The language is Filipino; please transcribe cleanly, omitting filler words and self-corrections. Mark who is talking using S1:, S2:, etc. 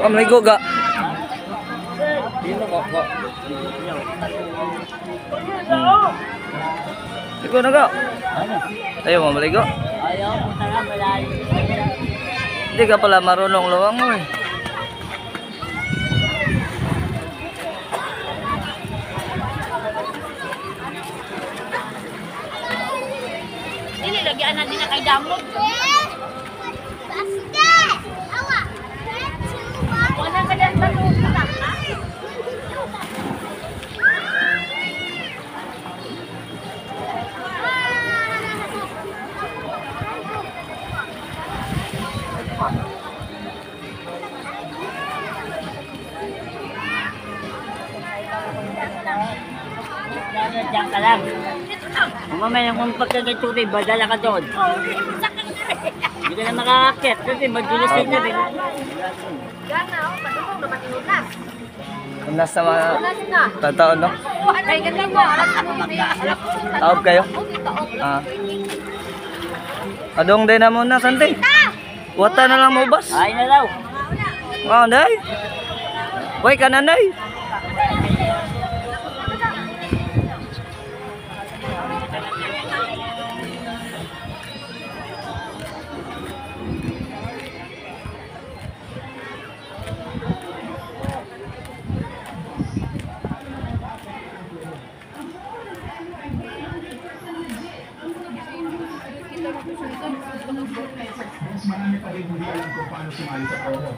S1: Maligo ga. Dino ko. Ligo na ga. Ayaw mo maligo?
S2: Ayaw mo talaga malayo.
S1: Hindi ka pala marunong luwang mo eh.
S3: Ini lagi anak din na kay damog. Wala ka lang tanong na.
S2: Diyan ka lang. Mamaya kung pagkagatuloy, badala ka doon. Hindi ka na makakakit kasi madulas ka rin.
S3: Gana, padulong naman inunas.
S1: Unas na mga
S3: Unas na.
S1: tataon, no?
S3: Ay, ganun mo. Alas ano yung
S1: Taob kayo? Adong din na muna, Santi. Wata na lang mo, boss.
S2: Ay na daw.
S1: Oh, day. Wait ka na, day.
S4: Mas marami pa rin hindi alam kung paano sumali sa promo.